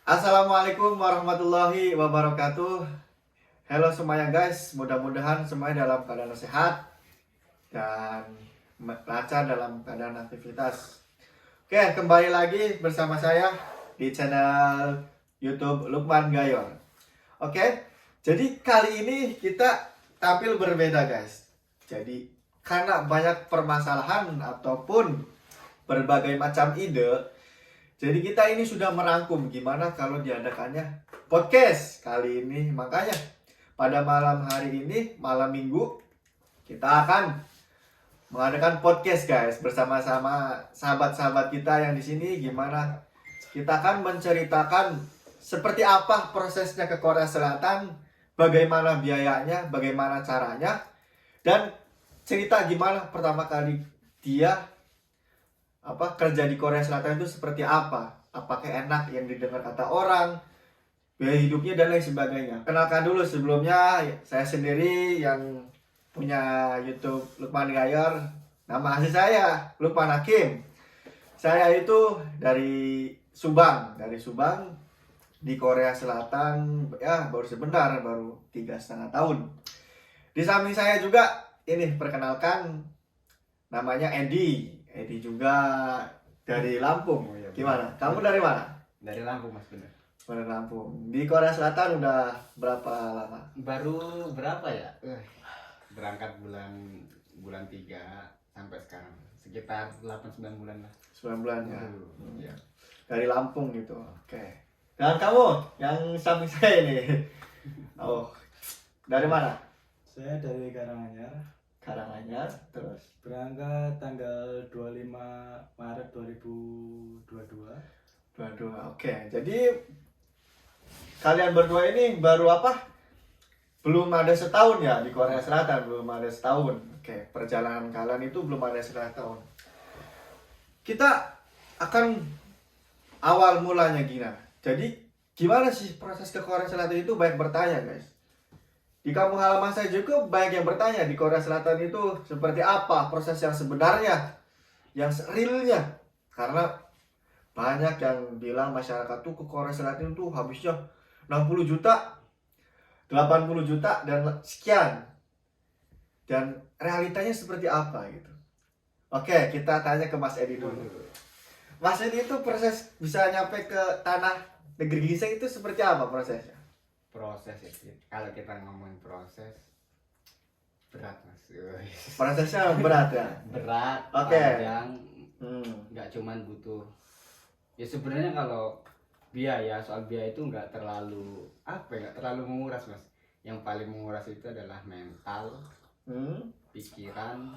Assalamualaikum warahmatullahi wabarakatuh. Halo semuanya guys, mudah-mudahan semuanya dalam keadaan sehat dan lancar dalam keadaan aktivitas. Oke, kembali lagi bersama saya di channel YouTube Lukman Gayor. Oke, jadi kali ini kita tampil berbeda guys. Jadi karena banyak permasalahan ataupun berbagai macam ide, jadi kita ini sudah merangkum gimana kalau diadakannya podcast kali ini. Makanya pada malam hari ini, malam minggu, kita akan mengadakan podcast guys bersama-sama sahabat-sahabat kita yang di sini. Gimana kita akan menceritakan seperti apa prosesnya ke Korea Selatan, bagaimana biayanya, bagaimana caranya, dan cerita gimana pertama kali dia kerja di Korea Selatan itu seperti apa, apakah enak yang didengar kata orang, biaya hidupnya dan lain sebagainya. Kenalkan dulu sebelumnya, saya sendiri yang punya YouTube Lukman Gayor. Nama asli saya Lukman Hakim. Saya itu dari Subang di Korea Selatan, ya baru sebentar, baru 3,5 tahun. Di samping saya juga ini perkenalkan, namanya Edi juga dari Lampung. Oh, iya, Gimana? benar. Kamu dari mana? Dari Lampung mas, bener. Dari Lampung. Di Korea Selatan udah berapa lama? Baru berapa ya? Berangkat bulan 3 sampai sekarang sekitar 8-9 bulan lah. 9 bulan ya. Iya. Dari Lampung gitu. Oke. Dan kamu yang samping saya ini. Oh, dari mana? Saya dari Karanganyar, Karanganyar. Terus berangkat tanggal 25 Maret 2022. Oke. Jadi kalian berdua ini baru belum ada setahun ya di Korea Selatan, belum ada setahun. Oke, perjalanan kalian itu belum ada setahun. Kita akan awal mulanya gina. Jadi gimana sih proses ke Korea Selatan itu, banyak bertanya guys. Di kampung halaman saya juga banyak yang bertanya di Korea Selatan itu seperti apa proses yang sebenarnya, yang realnya. Karena banyak yang bilang masyarakat tuh ke Korea Selatan itu habisnya 60 juta, 80 juta dan sekian. Dan realitanya seperti apa gitu. Oke, kita tanya ke Mas Edi dulu. Mas Edi itu proses bisa nyampe ke tanah negeri Giseng itu seperti apa prosesnya? Proses ya, kalau kita ngomongin proses berat mas. Prosesnya berat ya? Berat, Oke. panjang, Hmm. nggak cuman butuh. Ya sebenarnya kalau soal biaya itu nggak terlalu menguras mas. Yang paling menguras itu adalah mental, pikiran,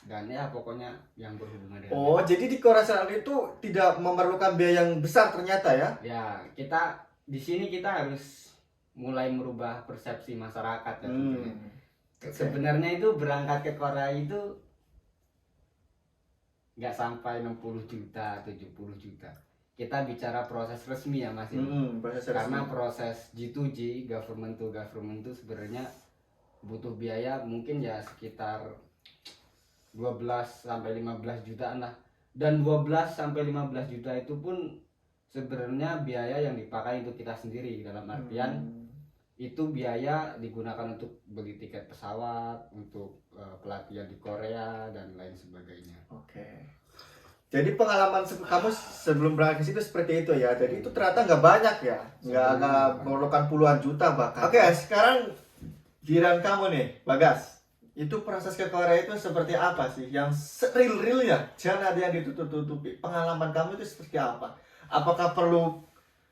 dan ya pokoknya yang berhubungan dengan Oh, jadi di Korea Selatan itu tidak memerlukan biaya yang besar ternyata ya? ya kita di sini kita harus mulai merubah persepsi masyarakat ya. Sebenarnya itu berangkat ke Korea itu nggak sampai 60 juta 70 juta. Kita bicara proses resmi ya mas. Proses Karena resmi. proses G2G, government to government itu sebenarnya butuh biaya mungkin ya sekitar 12 sampai 15 jutaan lah. Dan 12 sampai 15 juta itu pun sebenarnya biaya yang dipakai untuk kita sendiri, dalam artian itu biaya digunakan untuk beli tiket pesawat, untuk pelatihan di Korea dan lain sebagainya. Oke. Jadi pengalaman kamu sebelum berangkat ke situ seperti itu ya. Jadi itu ternyata nggak banyak ya, nggak memerlukan puluhan juta bahkan. Oke, sekarang giliran kamu nih, Bagas. Itu proses ke Korea itu seperti apa sih? Yang real-realnya, jangan ada yang ditutup-tutupi. Pengalaman kamu itu seperti apa? Apakah perlu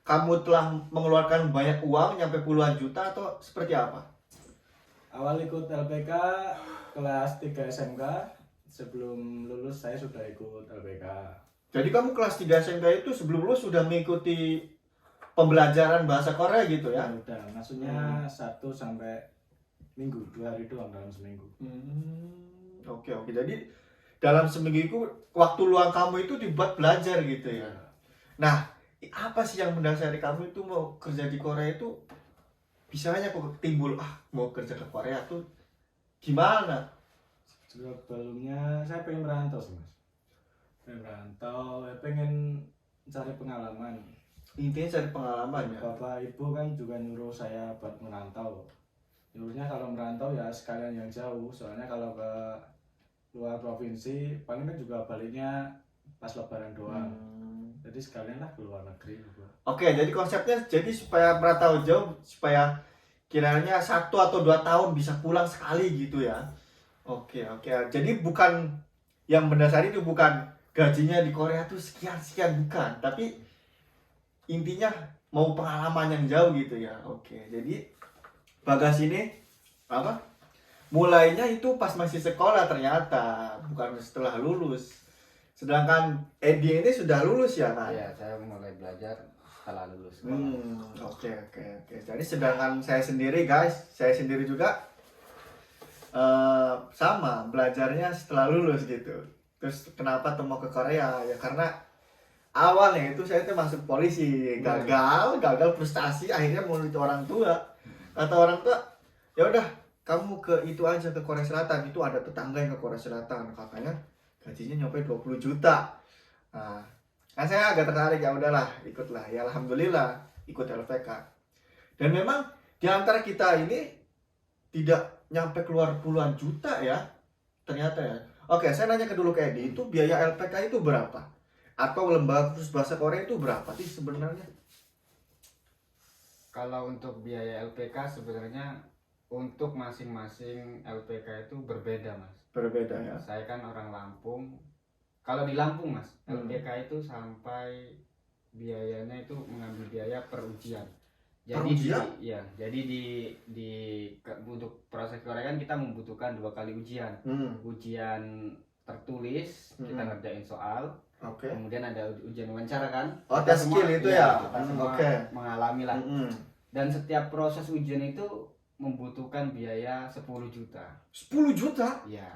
kamu telah mengeluarkan banyak uang, nyampe puluhan juta atau seperti apa? Awal ikut LPK kelas 3 SMK, sebelum lulus saya sudah ikut LPK. Jadi kamu kelas 3 SMK itu sebelum lulus sudah mengikuti pembelajaran bahasa Korea gitu ya? Udah, maksudnya 1 sampai minggu, 2 hari doang dalam seminggu. Oke. Jadi dalam seminggu itu waktu luang kamu itu dibuat belajar gitu ya? Nah, apa sih yang mendasari kamu itu mau kerja di Korea itu? Bisanya kok timbul mau kerja ke Korea tuh gimana? Sebelumnya saya pengen merantau sih mas. Pengen merantau, pengen cari pengalaman. Intinya cari pengalaman ya. Bapak ibu kan juga nyuruh saya buat merantau. Nyuruhnya kalau merantau ya sekalian yang jauh, soalnya kalau ke luar provinsi paling kan juga baliknya pas lebaran doang. Jadi sekalian lah ke luar negeri gitu. Oke, jadi konsepnya jadi supaya merantau jauh, supaya kiranya 1 atau 2 tahun bisa pulang sekali gitu ya. Oke. Jadi bukan yang mendasari itu bukan gajinya di Korea tuh sekian bukan, tapi intinya mau pengalaman yang jauh gitu ya. Oke, jadi Bagas ini apa? Mulainya itu pas masih sekolah ternyata, bukan setelah lulus. Sedangkan Edi ini sudah lulus ya kan? Iya, saya mulai belajar setelah lulus sekolah. Oke. Jadi sedangkan saya sendiri guys, saya sendiri juga sama belajarnya setelah lulus gitu. Terus kenapa tuh mau ke Korea? Ya karena awalnya itu saya tuh masuk polisi, gagal frustasi, akhirnya menurut orang tua. Kata orang tua, ya udah kamu ke itu aja, ke Korea Selatan, itu ada tetangga yang ke Korea Selatan, katanya gajinya nyampe 20 juta. Nah, kan saya agak tertarik, ya udahlah ikutlah. Ya alhamdulillah ikut LPK. Dan memang di antara kita ini tidak nyampe keluar puluhan juta ya ternyata ya. Oke, saya nanya ke dulu ke Edi, itu biaya LPK itu berapa? Atau lembaga khusus bahasa Korea itu berapa sih sebenarnya? Kalau untuk biaya LPK sebenarnya untuk masing-masing LPK itu berbeda, Mas. Berbeda ya. Saya kan orang Lampung. Kalau di Lampung, Mas, LPK itu sampai biayanya itu mengambil biaya per ujian. Jadi untuk proses Korea kan kita membutuhkan 2 kali ujian. Ujian tertulis, kita ngerjain soal. Kemudian ada ujian wawancara kan. Oh, tes skill itu ya. Kita semua mengalami lah. Dan setiap proses ujian itu membutuhkan biaya 10 juta. 10 juta? Ya.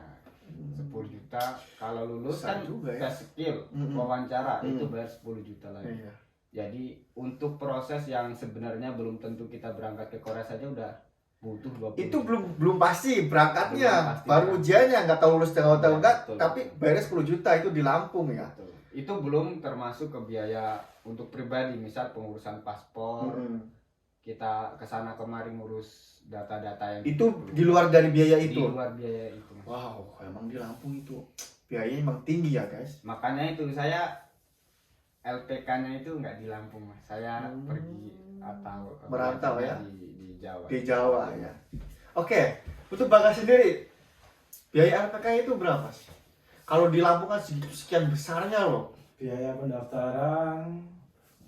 10 juta kalau lulus besar kan juga ya. tes skill, wawancara itu bayar 10 juta lagi. Iya. Jadi untuk proses yang sebenarnya belum tentu kita berangkat ke Korea saja udah butuh 20 Itu juta. belum pasti berangkatnya, Belum pasti baru berangkat. ujiannya nggak tahu lulus atau Iya, enggak, betul. tapi bayarnya 10 juta itu di Lampung ya. Betul. Itu belum termasuk ke biaya untuk pribadi, misal pengurusan paspor, kita kesana kemari ngurus data-data yang Itu di luar dari biaya di itu. luar biaya itu. Mas. Wow, emang di Lampung itu biayanya emang tinggi ya guys. Makanya itu saya LPK-nya itu nggak di Lampung, Mas. Saya pergi atau Merantau ya? di Jawa. Di Jawa ya. Oke, untuk Bagas sendiri biaya LPK itu berapa sih? Kalau di Lampung kan sekian besarnya loh. Biaya pendaftaran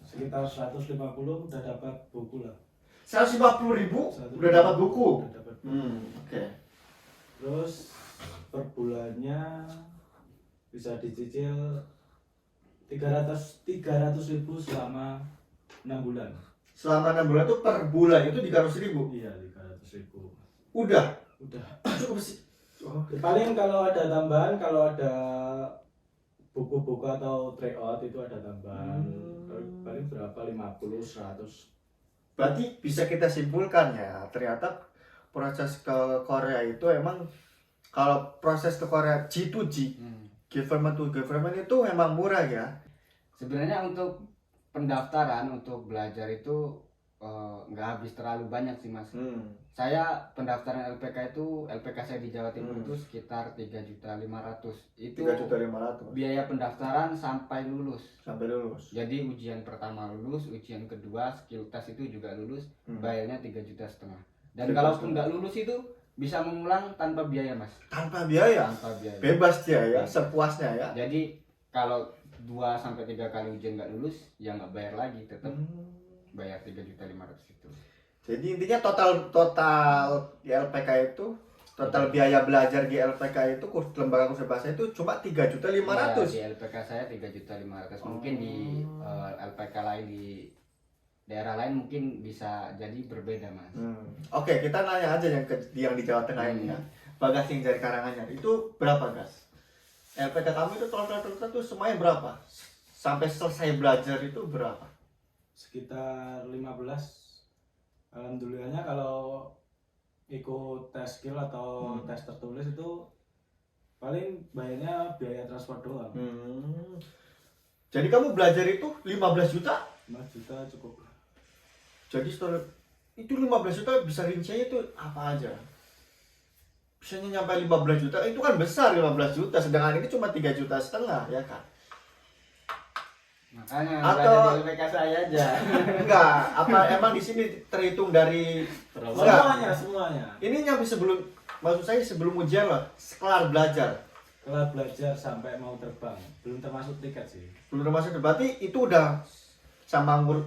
sekitar 150 udah dapat buku lah. 150.000 udah dapat buku. Udah dapat buku. Oke. Terus per bulannya bisa dicicil 300.000 selama 6 bulan. Selama 6 bulan itu per bulan itu 300.000. Iya, 300.000. Udah. Udah. Cukup sih. Oh. Paling kalau ada tambahan, kalau ada buku-buku atau tryout itu ada tambahan. Paling berapa? 50, 100. Berarti bisa kita simpulkan ya, ternyata proses ke Korea itu emang kalau proses ke Korea G2G, government to government itu memang murah ya. Sebenarnya untuk pendaftaran untuk belajar itu nggak habis terlalu banyak sih, Mas. Saya pendaftaran LPK saya di Jawa Timur itu sekitar 3.500.000. Itu 3.500.000 biaya pendaftaran sampai lulus. sampai lulus. Jadi ujian pertama lulus, ujian kedua skill test itu juga lulus, bayarnya 3,5 juta. Dan 3,5 kalaupun nggak lulus itu bisa mengulang tanpa biaya, Mas. Tanpa biaya. Tanpa biaya. Bebas dia ya, Bebas. sepuasnya ya. Jadi kalau 2-3 kali ujian nggak lulus, ya nggak bayar lagi, tetap bayar 3.500.000 itu. Jadi intinya total di LPK itu, total biaya belajar di LPK itu lembaga kursus bahasa itu cuma 3.500.000. Ya, di LPK saya 3.500.000. Mungkin di LPK lain di daerah lain mungkin bisa jadi berbeda, Mas. Oke, kita nanya aja yang di Jawa Tengah ini ya. Bagas yang dari Karanganyar itu berapa, Gas? LPK kamu itu total itu semuanya berapa? Sampai selesai belajar itu berapa? Sekitar 15. Alhamdulillahnya kalau ikut tes skill atau tes tertulis itu paling bayarnya biaya transport doang. Jadi kamu belajar itu 15 juta 5 juta cukup. Jadi setelah itu 15 juta bisa rincinya itu apa aja? Bisanya nyampe 15 juta, itu kan besar 15 juta, sedangkan ini cuma 3,5 juta ya kan? Makanya Atau- nggak jadi LPK saya aja. Enggak, apa emang di sini terhitung dari Semuanya. ini nyampe sebelum, maksud saya sebelum ujian loh, sekelar belajar. Kelar belajar sampai mau terbang, belum termasuk tiket sih. Belum termasuk, berarti itu udah sama ngurus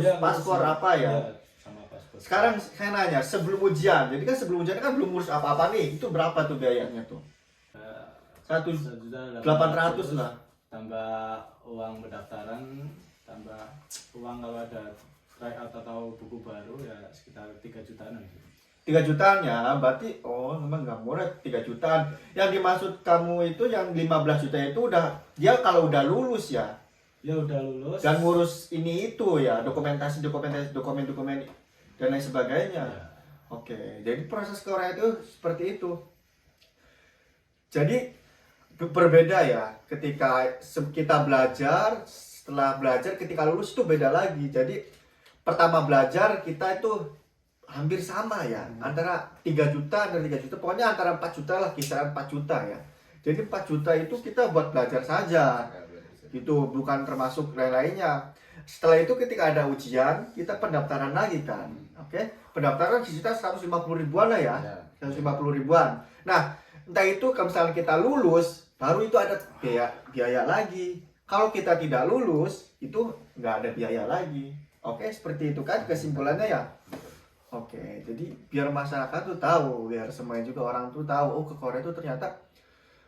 Iya, paspor ngurusin. apa ya? Iya, sama paspor. Sekarang saya nanya, sebelum ujian, jadi kan sebelum ujian kan belum ngurus apa-apa nih, itu berapa tuh biayanya tuh? Eh, 1.800 lah. Tambah uang pendaftaran, tambah uang kalau ada tryout atau buku baru ya sekitar 3 jutaan gitu. 3 jutaan ya, berarti oh memang nggak murah 3 jutaan. Yang dimaksud kamu itu yang 15 juta itu udah dia kalau udah lulus ya. Ya udah lulus. Dan ngurus ini itu ya, dokumen dan lain sebagainya. Ya. Oke, jadi proses ke Korea itu seperti itu. Jadi berbeda ya, ketika kita belajar, setelah belajar ketika lulus itu beda lagi. Jadi pertama belajar kita itu hampir sama ya, antara 3 juta dan 3 juta, pokoknya antara 4 juta lah, kisaran 4 juta ya. Jadi 4 juta itu kita buat belajar saja, itu bukan termasuk lain-lainnya. Setelah itu ketika ada ujian, kita pendaftaran lagi kan, oke? Pendaftaran sekitar 150 ribuan lah ya, 150 ribuan. Nah, entah itu kalau misalnya kita lulus, baru itu ada biaya lagi. Kalau kita tidak lulus, itu nggak ada biaya lagi. Oke, seperti itu kan kesimpulannya ya. Oke, jadi biar masyarakat tuh tahu, biar semuanya juga orang tuh tahu, oh ke Korea itu ternyata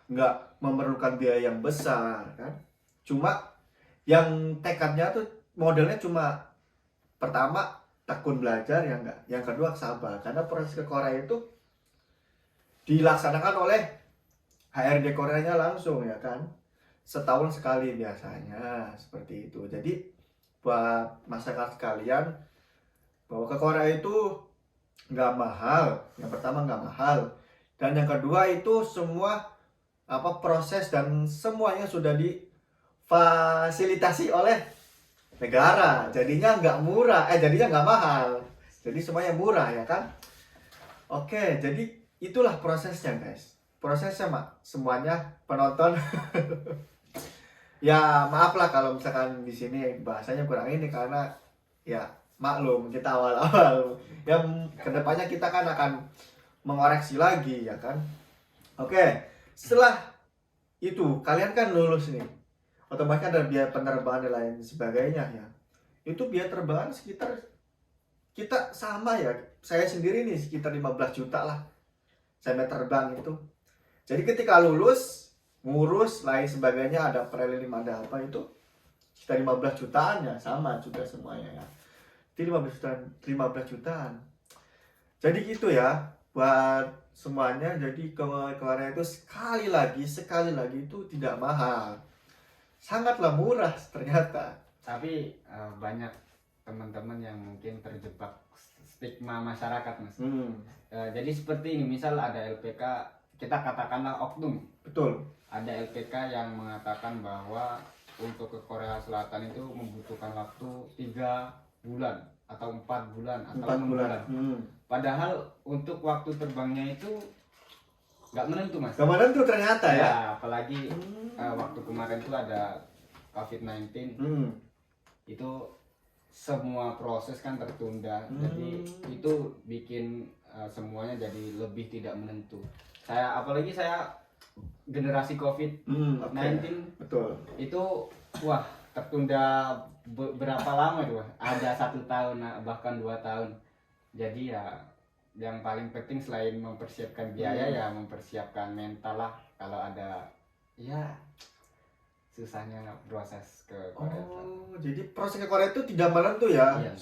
nggak memerlukan biaya yang besar kan. Cuma yang tekadnya tuh modelnya cuma pertama tekun belajar ya enggak, yang kedua sabar, karena proses ke Korea itu dilaksanakan oleh HRD Koreanya langsung ya kan, setahun sekali biasanya seperti itu. Jadi buat masyarakat sekalian bahwa ke Korea itu nggak mahal, yang pertama nggak mahal, dan yang kedua itu semua proses dan semuanya sudah difasilitasi oleh negara, jadinya nggak murah, jadinya nggak mahal, jadi semuanya murah ya kan. Oke, jadi itulah prosesnya guys, prosesnya semuanya penonton ya maaf lah kalau misalkan di sini bahasanya kurang ini, karena ya maklum kita awal-awal ya, kedepannya kita kan akan mengoreksi lagi ya kan. Oke, setelah itu kalian kan lulus nih, otomatis ada biaya penerbangan dan lain sebagainya ya. Itu biaya terbang sekitar kita sama ya, saya sendiri nih sekitar 15 juta lah saya terbang itu. Jadi ketika lulus ngurus lain sebagainya, ada prelim, ada apa, itu sekitar 15 jutaan ya, sama juga semuanya ya. Itu 15 jutaan. Jadi gitu ya buat semuanya. Jadi ke Korea itu sekali lagi itu tidak mahal, sangatlah murah ternyata. Tapi banyak teman-teman yang mungkin terjebak stigma masyarakat, Mas. Jadi seperti ini, misal ada LPK, kita katakanlah oknum. Betul. Ada LPK yang mengatakan bahwa untuk ke Korea Selatan itu membutuhkan waktu 3 bulan atau 4 bulan atau 4 6 bulan. Padahal untuk waktu terbangnya itu nggak menentu, Mas. Nggak menentu ternyata ya. Apalagi waktu kemarin tuh ada COVID-19. Itu semua proses kan tertunda. Jadi itu bikin semuanya jadi lebih tidak menentu. Apalagi saya generasi COVID-19. Betul. Itu wah tertunda berapa lama tuh? Ada 1 tahun, bahkan 2 tahun. Jadi ya yang paling penting selain mempersiapkan biaya ya mempersiapkan mental lah. Kalau ada ya susahnya proses ke Korea. Jadi proses ke Korea itu tidak menentu ya. Iya.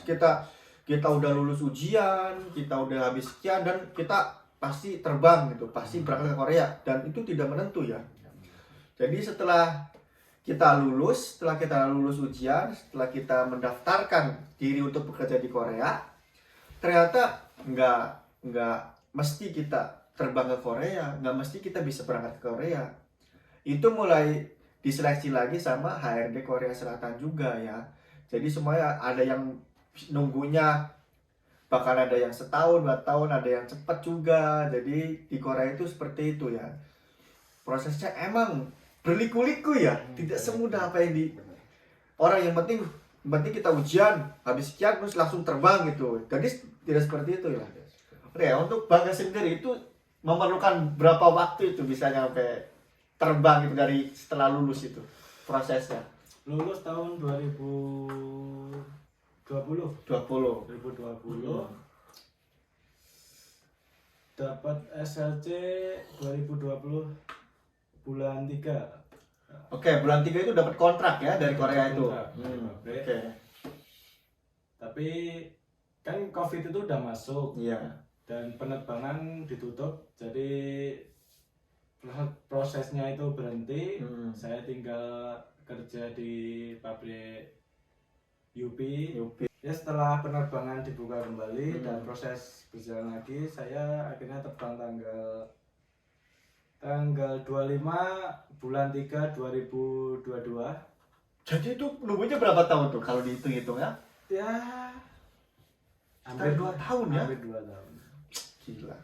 Kita udah lulus ujian, kita udah habis sekian, dan kita pasti terbang gitu, pasti berangkat ke Korea, dan itu tidak menentu ya. Jadi setelah kita lulus ujian, setelah kita mendaftarkan diri untuk bekerja di Korea, ternyata nggak mesti kita terbang ke Korea, nggak mesti kita bisa berangkat ke Korea. Itu mulai diseleksi lagi sama HRD Korea Selatan juga ya. Jadi semuanya ada yang nunggunya bahkan ada yang setahun, 2 tahun, ada yang cepat juga. Jadi di Korea itu seperti itu ya. Prosesnya emang berliku-liku ya, tidak semudah apa yang di orang. Yang penting kita ujian, habis sekian terus langsung terbang gitu. Jadi tidak seperti itu ya. Oke, untuk Bangga sendiri itu memerlukan berapa waktu itu bisa nyampe terbang gitu dari setelah lulus itu prosesnya? Lulus tahun 2020. 20. Dapat SLC 2020 bulan 3. Oke, bulan 3 itu dapat kontrak ya dari Korea itu. Kontrak, Oke. oke. Tapi kan COVID itu udah masuk Iya. dan penerbangan ditutup, jadi prosesnya itu berhenti. Saya tinggal kerja di pabrik UP. Ya setelah penerbangan dibuka kembali dan proses berjalan lagi, saya akhirnya terbang tanggal 25 bulan 3 2022. Jadi itu nunggunya berapa tahun tuh kalau dihitung-hitung ya? Ya Hampir 2 tahun ya? Hampir 2 tahun. Gila.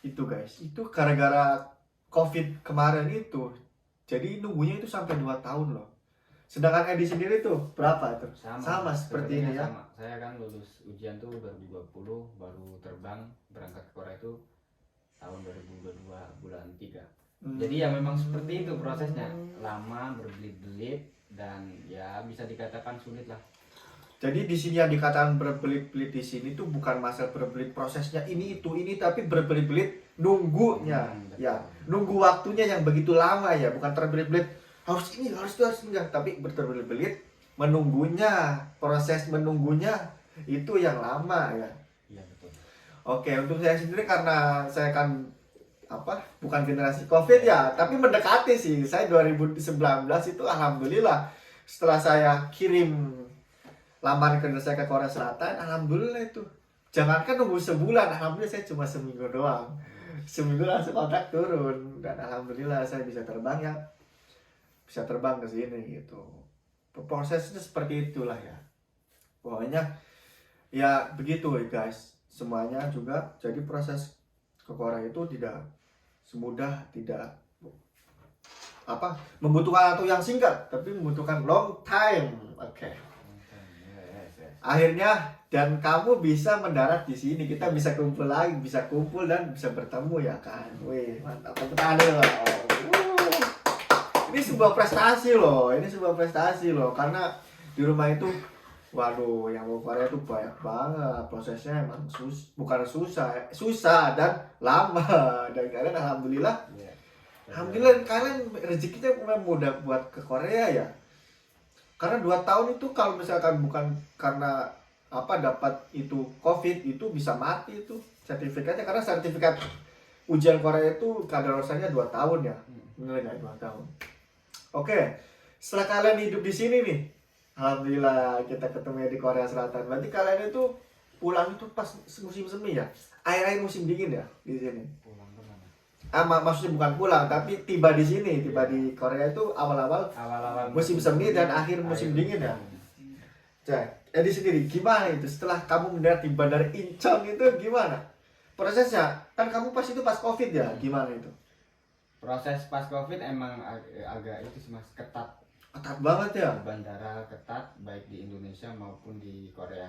Itu guys, itu gara-gara COVID kemarin itu. Jadi nunggunya itu sampai 2 tahun loh. Sedangkan Edi sendiri tuh berapa itu? Sama seperti ini ya. Sama. Saya kan lulus ujian tuh 2020, baru terbang berangkat ke Korea itu tahun 2022 bulan 3. Jadi ya memang seperti itu prosesnya, lama, berbelit-belit, dan ya bisa dikatakan sulit lah. Jadi di sini yang dikatakan berbelit-belit di sini tuh bukan masalah berbelit prosesnya ini tapi berbelit-belit nunggunya. Ya, nunggu waktunya yang begitu lama ya, bukan terbelit-belit harus ini, harus itu, harus enggak, tapi berbelit-belit menunggunya, proses menunggunya itu yang lama ya. Iya betul. Oke, untuk saya sendiri karena saya kan bukan generasi COVID ya, tapi mendekati sih. Saya 2019 itu alhamdulillah setelah saya kirim lamaran kerja saya ke Korea Selatan, alhamdulillah itu. Jangankan nunggu sebulan, alhamdulillah saya cuma seminggu doang. Seminggu langsung kontrak turun dan alhamdulillah saya bisa terbang ya. Bisa terbang ke sini gitu. Prosesnya seperti itulah ya. Pokoknya ya begitu ya guys. Semuanya juga jadi proses ke Korea itu tidak semudah, tidak membutuhkan waktu yang singkat, tapi membutuhkan long time. Oke. Akhirnya dan kamu bisa mendarat di sini. Kita bisa kumpul lagi, bisa kumpul dan bisa bertemu ya kan. Wih, mantap. Tepuk tangan dulu. Ini sebuah prestasi loh, karena di rumah itu waduh, yang mau Korea itu banyak banget. Prosesnya emang bukan susah dan lama. Dan kalian alhamdulillah kalian rezekinya memang mudah buat ke Korea ya. Karena 2 tahun itu kalau misalkan bukan karena dapat itu COVID itu bisa mati itu sertifikatnya, karena sertifikat ujian Korea itu kadaluarsanya 2 tahun ya. Benar nggak 2 tahun? Oke, setelah kalian hidup di sini nih, alhamdulillah kita ketemu di Korea Selatan. Berarti kalian itu pulang itu pas musim semi ya? Akhir-akhir musim dingin ya di sini? Pulang kemana? Maksudnya bukan pulang, tapi tiba di sini, tiba di Korea itu awal-awal musim semi dan akhir musim dingin ya? Cek, Edi sendiri gimana itu setelah kamu mendarat di Bandara Incheon itu gimana? Prosesnya, kan kamu pas itu pas COVID ya, gimana itu? Proses pas COVID emang agak itu sih mas, ketat banget ya? bandara ketat baik di Indonesia maupun di Korea.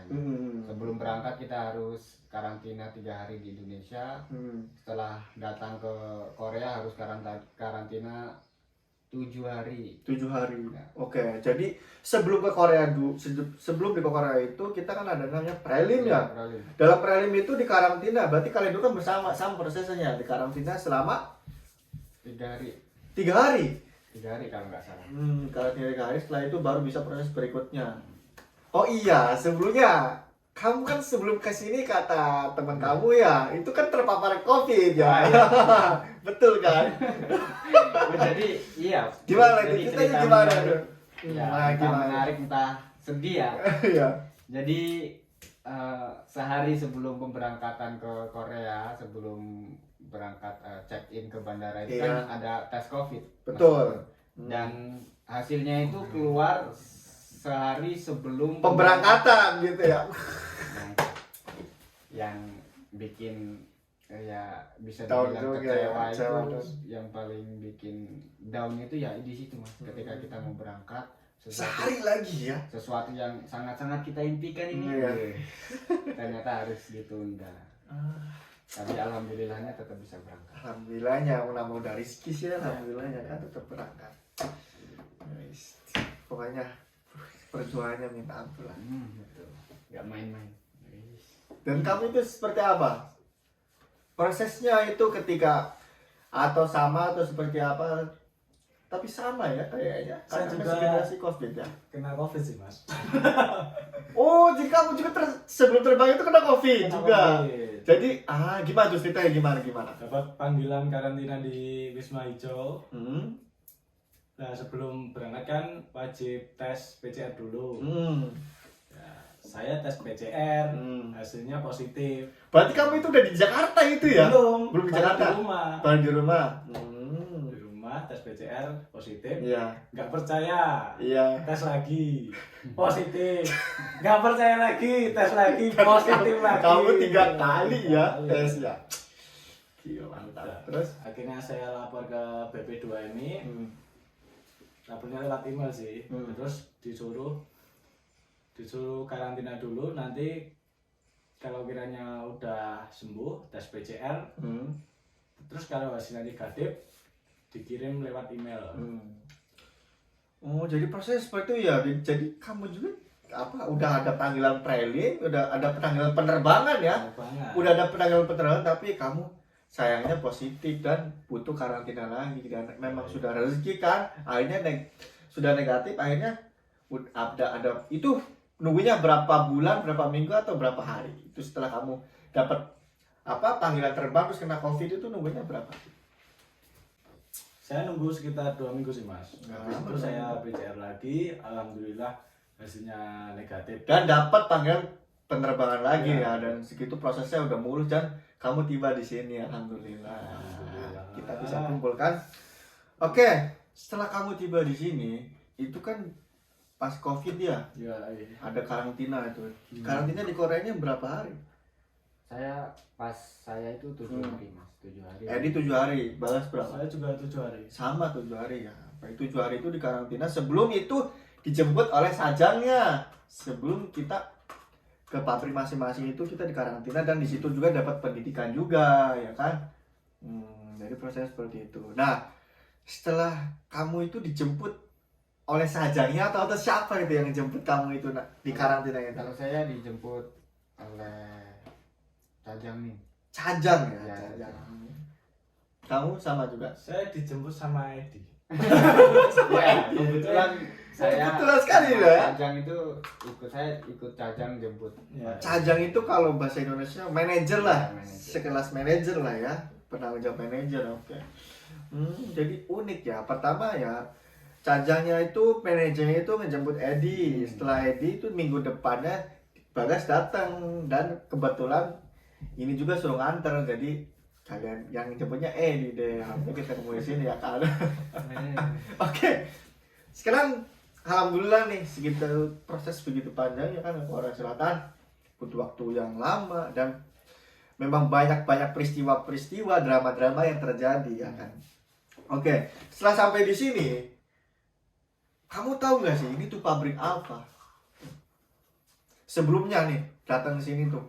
Sebelum berangkat kita harus karantina 3 hari di Indonesia. Setelah datang ke Korea harus karantina 7 hari. 7 hari. Ya. Oke, jadi sebelum ke Korea sebelum di Korea itu kita kan ada namanya prelim ya. Prelim. Dalam prelim itu di karantina, berarti kalian itu kan sama prosesnya di karantina selama 3 hari. 3 hari. 3 hari kalau nggak salah. Kalau 3 hari setelah itu baru bisa proses berikutnya. Oh iya, sebelumnya kamu kan sebelum ke sini kata teman kamu ya, itu kan terpapar COVID ya. Iya. Betul kan? Jadi iya. Gimana Jadi itu? cerita Gimana menarik. tuh? Ya, Nah, entah gimana? menarik entah sedih ya. Iya. Jadi sehari sebelum pemberangkatan ke Korea, sebelum berangkat check in ke bandara itu Iya. kan ada tes COVID. Betul. Dan hasilnya itu keluar sehari sebelum Pemberangkatan gitu ya. Nah, yang bikin ya bisa Down dibilang juga ya, kecewa kecewa itu terus. yang paling bikin down itu ya di situ Mas. Ketika kita mau berangkat Sehari lagi ya. sesuatu yang sangat-sangat kita impikan ini Iya. ternyata harus ditunda. Tapi alhamdulillahnya tetap bisa berangkat. Alhamdulillahnya, nama udah rezeki sih, alhamdulillahnya kan tetap berangkat. Guys, pokoknya perjuangannya minta ampun lah. Betul. Gak main-main. Dan kamu itu seperti apa? Prosesnya itu ketika atau sama atau seperti apa? Tapi sama ya kayaknya. Saya Karena juga- masih generasi COVID ya. Kena COVID sih mas. Oh, jadi kamu juga sebelum terbang itu kena COVID Kena juga. COVID. Jadi, gimana tuh ceritanya gimana? Dapat panggilan karantina di Wisma Hijau. Hmm. Nah sebelum berangkat kan wajib tes PCR dulu. Hmm. Ya, saya tes PCR, Hmm. hasilnya positif. Berarti kamu itu udah di Jakarta itu ya? Belum di baru Jakarta? Di rumah. Baru di rumah. Di rumah tes PCR positif. Iya. Nggak percaya. Iya. Tes lagi positif. Nggak percaya lagi, tes lagi positif lagi. Kamu 3 kali ya 3 kali. tes ya. Gila mantap. Nah, Terus? akhirnya saya lapor ke BP2MI. Lapornya lewat email sih. Terus disuruh karantina dulu, nanti kalau kiranya udah sembuh tes PCR, terus kalau hasilnya negatif dikirim lewat email. Oh, jadi proses seperti itu ya. Jadi kamu juga udah ada panggilan prelim, udah ada panggilan penerbangan ya. Banget. Udah ada panggilan penerbangan tapi kamu sayangnya positif dan butuh karantina lagi dan memang sudah rezeki kan. Akhirnya sudah negatif, akhirnya ada itu nunggunya berapa bulan, berapa minggu atau berapa hari? Itu setelah kamu dapat panggilan terbang terus kena COVID itu nunggunya berapa? Saya nunggu sekitar 2 minggu sih mas. Habis Lama itu dong. saya PCR lagi, alhamdulillah hasilnya negatif. Dan dapat panggilan penerbangan lagi Ya. ya dan segitu prosesnya udah mulus dan kamu tiba di sini alhamdulillah. Alhamdulillah. Kita bisa kumpulkan. Oke, setelah kamu tiba di sini itu kan pas COVID ya Ya, iya. ada karantina itu. Karantina di Koreanya berapa hari? Saya itu 7 hari Mas, 7 hari. Edi 7 hari, balas berapa? Saya juga 7 hari. Sama 7 hari ya. 7 hari itu di karantina sebelum itu dijemput oleh sajangnya. Sebelum kita ke pabrik masing-masing itu kita di karantina dan di situ juga dapat pendidikan juga ya kan. Jadi proses seperti itu. Nah, setelah kamu itu dijemput oleh sajangnya atau siapa itu yang jemput kamu itu di karantina itu? Kalau saya dijemput oleh Cajang nih. Sajang ya. Ya, Sajang. Kamu sama juga. Saya dijemput sama Edi. Ya, kebetulan saya Betul sekali sama ya. Cajang itu ikut Cajang jemput. Ya. Sajang itu kalau bahasa Indonesia manajer lah, Ya, manajer. sekelas manajer lah ya, penanggung jawab manajer. Oke. Jadi unik ya. Pertama ya, Cajangnya itu manajernya itu ngejemput Edi. Setelah Edi itu minggu depannya Bagas datang dan kebetulan ini juga suruh nganter. Jadi kalian yang jemputnya Edi deh. Hampir kita ketemu di sini ya kan. Oke. Sekarang alhamdulillah nih segitu proses begitu panjang ya kan ke Korea Selatan butuh waktu yang lama dan memang banyak peristiwa-peristiwa drama-drama yang terjadi ya kan. Oke, setelah sampai di sini kamu tahu nggak sih ini tuh pabrik apa? Sebelumnya nih datang ke sini tuh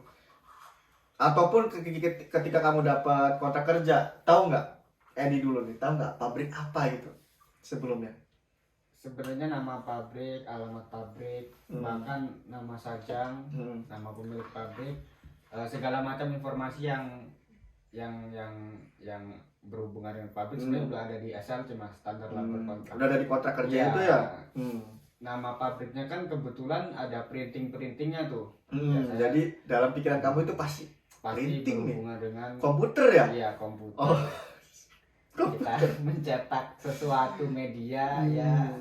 ataupun ketika kamu dapat kontrak kerja, tahu nggak? Edi dulu nih, tahu nggak pabrik apa gitu sebelumnya? Sebenarnya nama pabrik, alamat pabrik, bahkan nama sajang, nama pemilik pabrik, segala macam informasi yang berhubungan dengan pabrik sebenarnya udah ada di SLC Mas, standar labor kontrak. Udah ada di kontrak kerja Iya. itu ya? Nama pabriknya kan kebetulan ada printingnya tuh. Jadi dalam pikiran kamu itu pasti Pasti printing nih. berhubungan dengan Komputer ya? Iya, komputer. Oh. Kita mencetak sesuatu media ya.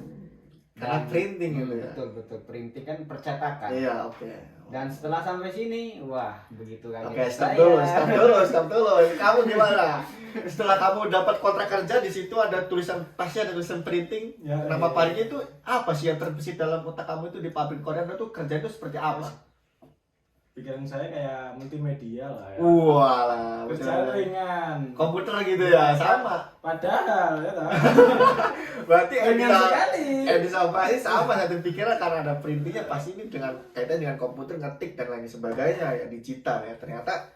Karena printing gitu ya? Betul printing kan percetakan. Iya, oke. Dan setelah sampai sini, wah begitu kaget Oke, stop saya. dulu. Kamu gimana? Setelah kamu dapat kontrak kerja, di situ ada tulisan, pasti ada tulisan printing. Ya, Nama iya. pabriknya itu apa sih yang terbesit dalam otak kamu itu di pabrik Korea itu kerja itu seperti apa? Pikiran saya kayak multimedia lah ya. Walah, Kerjaan betul. ringan. Komputer gitu ya, sama. Padahal ya toh. Berarti Ringan sekali. Edi sama ini sama satu pikiran karena ada printingnya pasti ini dengan kaitan dengan komputer ngetik dan lain sebagainya ya digital ya. Ternyata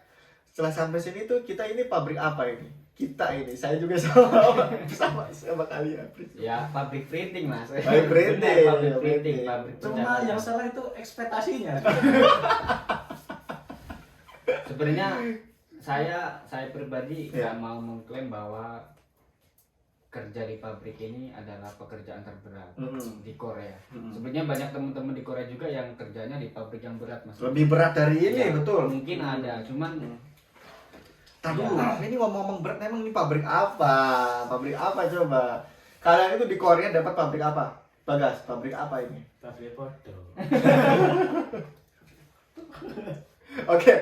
setelah sampai sini tuh kita ini pabrik apa ini? Kita ini, saya juga sama kalian. Ya pabrik printing mas. Pabrik printing, Benar, pabrik ya, printing, printing. pabrik Cuma pencetakan. yang salah itu ekspektasinya. Sebenarnya saya pribadi Ya. nggak mau mengklaim bahwa kerja di pabrik ini adalah pekerjaan terberat di Korea. Sebenarnya banyak teman-teman di Korea juga yang kerjanya di pabrik yang berat mas. Lebih berat dari ini, Ya, betul. Mungkin ada, cuman Tadi Ya. ini ngomong-ngomong berat, emang ini pabrik apa? Pabrik apa coba? Kalian itu di Korea dapat pabrik apa? Bagas, pabrik apa ini? Tapi bodoh. Oke,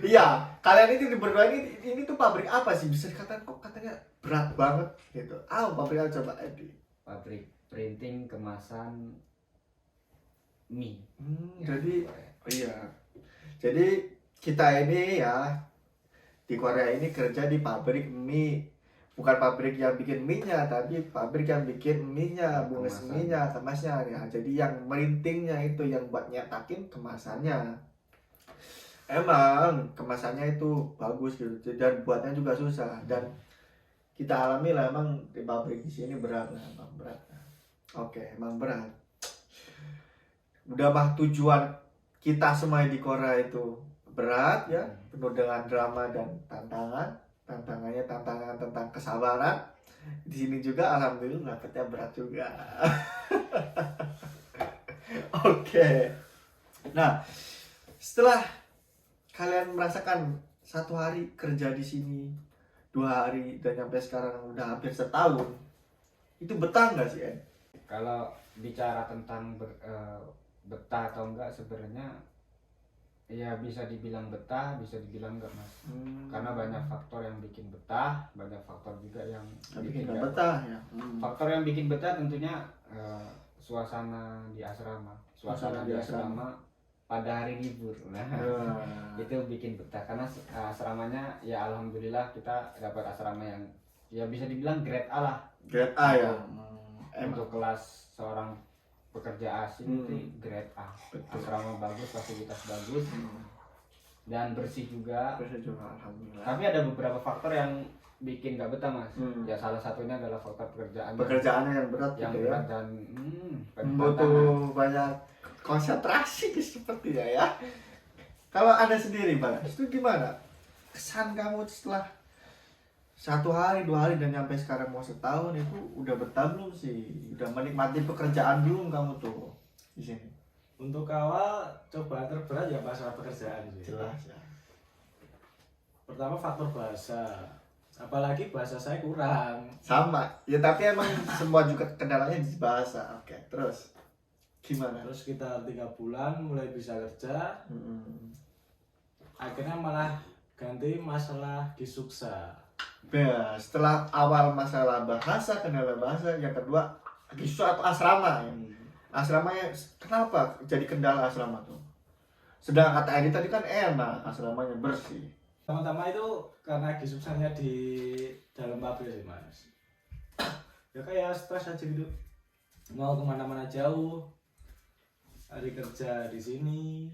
iya. Kalian itu berdua ini tuh pabrik apa sih? Bisa dikatakan kok katanya berat banget gitu. Pabrik apa coba Edi? pabrik printing kemasan mie. Jadi, iya. Jadi kita ini ya di Korea ini kerja di pabrik mie. Bukan pabrik yang bikin mie-nya, tapi pabrik yang bikin mie-nya, bunges Kemasan. mie-nya, kemasnya ya. Jadi yang merintingnya itu yang buat nyetakin kemasannya. Emang kemasannya itu bagus gitu dan buatnya juga susah dan kita alami lah emang di pabrik di sini berat lah, emang berat. Oke, emang berat. Udah mah tujuan kita semua di Korea itu berat ya, penuh dengan drama dan tantangannya tantangan tentang kesabaran. Di sini juga alhamdulillah dapetnya berat juga. Oke. Nah, setelah kalian merasakan satu hari kerja di sini, 2 hari dan sampai sekarang udah hampir setahun, itu betah nggak sih, En? Kalau bicara tentang betah atau enggak sebenarnya ya bisa dibilang betah, bisa dibilang enggak mas. Karena banyak faktor yang bikin betah, banyak faktor juga yang bikin nggak enggak. betah ya. Faktor yang bikin betah tentunya suasana di asrama, Suasana di asrama. pada hari libur. Nah, itu bikin betah karena asramanya ya alhamdulillah kita dapat asrama yang ya bisa dibilang grade A lah. Grade A ya. Untuk kelas seorang pekerja asing itu grade A. Betul. Asrama bagus, fasilitas bagus, dan bersih juga. Terus juga alhamdulillah. Tapi ada beberapa faktor yang bikin gak betah mas. Hmm. Ya salah satunya adalah faktor pekerjaan Pekerjaannya yang berat yang gitu ya. berat dan Butuh banyak konsentrasi sepertinya ya. Kalau Anda sendiri, Bang, itu gimana? Kesan kamu setelah 1 hari, 2 hari dan sampai sekarang mau setahun itu udah betah belum sih? Udah menikmati pekerjaan belum kamu tuh di sini? Untuk awal coba terberat ya masalah pekerjaan sih. Jelas ya. Pertama faktor bahasa. Apalagi bahasa saya kurang. Sama. Ya tapi emang semua juga kendalanya di bahasa. Oke, terus gimana? Terus kita 3 bulan mulai bisa kerja. Akhirnya malah ganti masalah disuksa. Ya, setelah awal masalah bahasa, kendala bahasa, yang kedua gisu atau asrama ya. Asramanya kenapa jadi kendala asrama tuh? Sedang kata Edi tadi kan enak, asramanya bersih. Pertama-tama itu karena disuksanya di dalam pabrik sih mas. Ya kayak stres aja gitu. Mau kemana-mana jauh. Hari kerja di sini,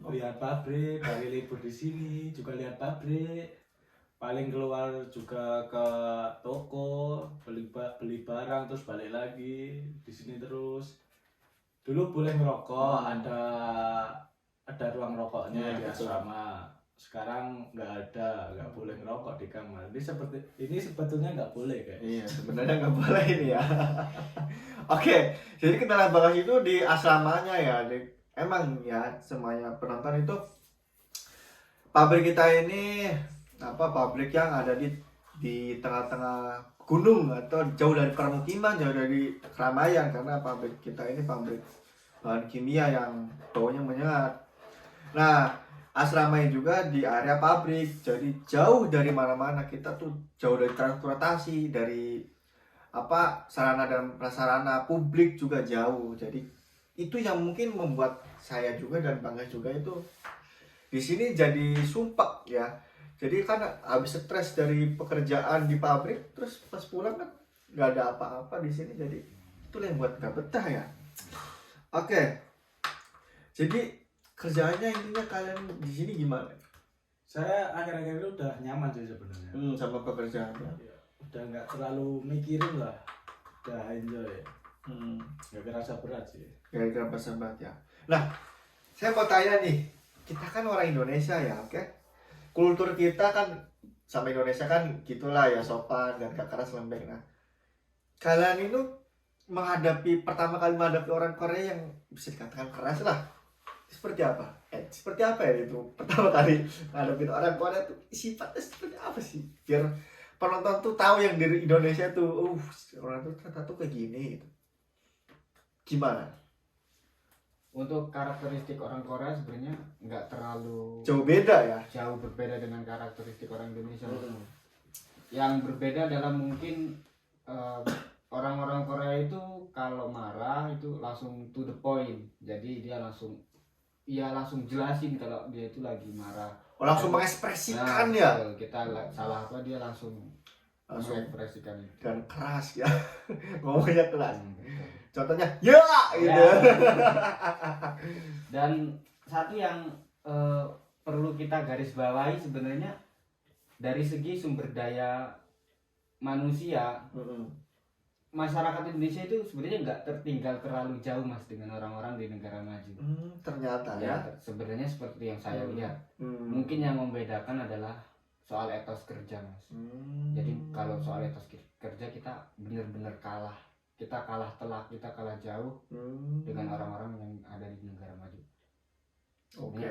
lihat pabrik, hari libur di sini juga lihat pabrik. Paling keluar juga ke toko beli barang terus balik lagi di sini terus. Dulu boleh ngerokok, ada ruang rokoknya Ya, di betul. asrama. Sekarang nggak boleh ngerokok di kamar. Ini sebetulnya nggak boleh guys. Iya, sebenarnya nggak boleh ini ya. Oke, jadi kendala bahas itu di asramanya ya. Emang ya semuanya penonton itu pabrik kita ini pabrik yang ada di tengah-tengah gunung atau jauh dari permukiman, jauh dari keramaian karena pabrik kita ini pabrik bahan kimia yang baunya menyengat. Nah, asramanya juga di area pabrik, jadi jauh dari mana-mana. Kita tuh jauh dari transportasi, dari sarana dan prasarana publik juga jauh. Jadi itu yang mungkin membuat saya juga dan Bang Gas juga itu di sini jadi sumpah ya. Jadi kan habis stres dari pekerjaan di pabrik, terus pas pulang kan nggak ada apa-apa di sini, jadi itu yang buat nggak betah ya. Oke, jadi kerjaannya intinya kalian di sini gimana? Saya akhir-akhir ini udah nyaman sih sebenarnya. Sama pekerjaannya. Ya, udah nggak terlalu mikirin lah, udah enjoy. Nggak kerasa berat sih. Gara-gara persahabat ya. Nah, saya mau tanya nih, kita kan orang Indonesia ya, oke? Kultur kita kan sama Indonesia kan gitulah ya, sopan dan gak keras lembek. Nah, kalian itu pertama kali menghadapi orang Korea yang bisa dikatakan keras lah, seperti apa? Seperti apa ya itu pertama kali menghadapi orang Korea tuh sifatnya seperti apa sih? Biar penonton tuh tahu yang dari Indonesia tuh, orang tuh ternyata tuh kayak gini gitu. Gimana? Untuk karakteristik orang Korea sebenarnya nggak terlalu Jauh beda ya? jauh berbeda dengan karakteristik orang Indonesia. Yang berbeda adalah mungkin orang-orang Korea itu kalau marah itu langsung to the point. Jadi dia langsung jelasin kalau dia itu lagi marah. Langsung mengekspresikan ya? Betul. Kita salah apa dia langsung mengekspresikan itu. Dan keras ya. Ngomongnya keras. Betul. Contohnya ya gitu. Ya. Dan satu yang perlu kita garis bawahi sebenarnya dari segi sumber daya manusia, masyarakat Indonesia itu sebenarnya nggak tertinggal terlalu jauh mas dengan orang-orang di negara maju. Ternyata ya. Sebenarnya seperti yang saya lihat. Mungkin yang membedakan adalah soal etos kerja mas. Jadi kalau soal etos kerja kita benar-benar kalah. Kita kalah telak, kita kalah jauh dengan orang-orang yang ada di negara maju. Oke.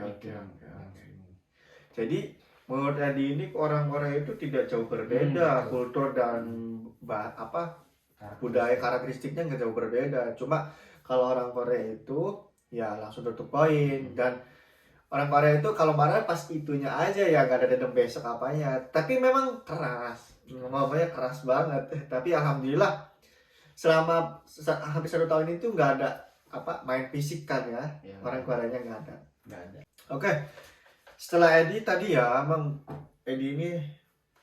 Jadi menurut Edi ini orang Korea itu tidak jauh berbeda, kultur dan budaya karakteristiknya nggak jauh berbeda. Cuma kalau orang Korea itu ya langsung tutup poin, dan orang Korea itu kalau marah pas itunya aja ya, nggak ada dendam besok apanya. Tapi memang keras, ngomongnya keras banget. Tapi alhamdulillah selama hampir 1 tahun itu nggak ada main fisik kan ya, orang Koreanya nggak ada. Oke, setelah Edi tadi ya, emang Edi ini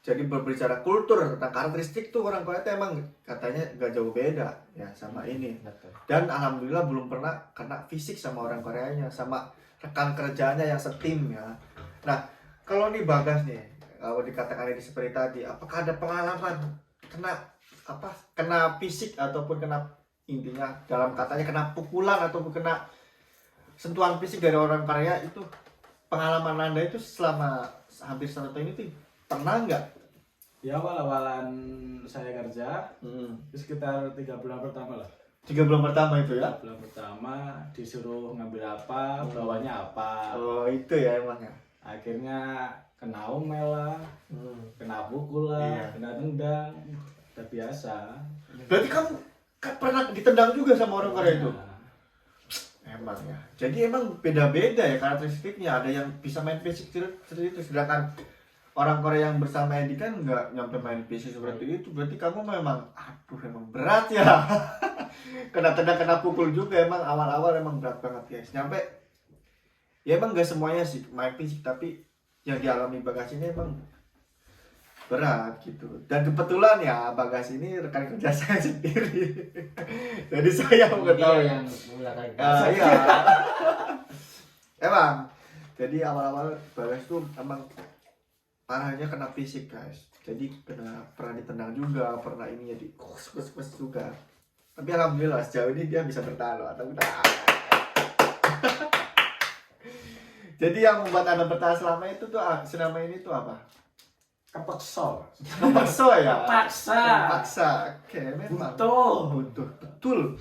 jadi berbicara kultur tentang karakteristik tuh orang Korea itu emang katanya nggak jauh beda ya sama ini. Dan alhamdulillah belum pernah kena fisik sama orang Koreanya, sama rekan kerjanya yang setim ya. Nah, kalau nih Bagas nih, kalau dikatakan ini seperti tadi, apakah ada pengalaman kena fisik ataupun kena, intinya dalam katanya kena pukulan ataupun kena sentuhan fisik dari orang Korea itu, pengalaman Anda itu selama hampir 1 tahun itu pernah nggak? Ya awal-awalan saya kerja itu sekitar 3 bulan pertama lah. 3 bulan pertama itu ya? 3 bulan pertama disuruh ngambil apa, bawanya apa. Oh itu ya emangnya. Akhirnya kena omel lah, kena pukul lah, kena tendang. Udah biasa. Berarti kamu pernah ditendang juga sama orang Korea itu? Emang ya. Jadi emang beda-beda ya karakteristiknya. Ada yang bisa main fisik seperti itu, sedangkan orang Korea yang bersama Edi kan nggak nyampe main fisik seperti itu. Berarti kamu memang, emang berat ya. Kena tendang, kena pukul juga, emang awal-awal emang berat banget guys. Nyampe, ya emang nggak semuanya sih main fisik, tapi yang dialami Bagas ini emang berat gitu. Dan kebetulan ya Bagas ini rekan kerja saya sendiri. Jadi saya mengetahui yang mulai iya. Emang jadi awal-awal Bagas tuh emang parahnya kena fisik guys. Jadi pernah ditendang juga, pernah ini jadi kus juga. Tapi alhamdulillah sejauh ini dia bisa bertahan loh. Jadi yang membuat Anda bertahan selama ini tuh apa? Kepeksa Ya? Kepaksa. Oke, memang butuh. Betul.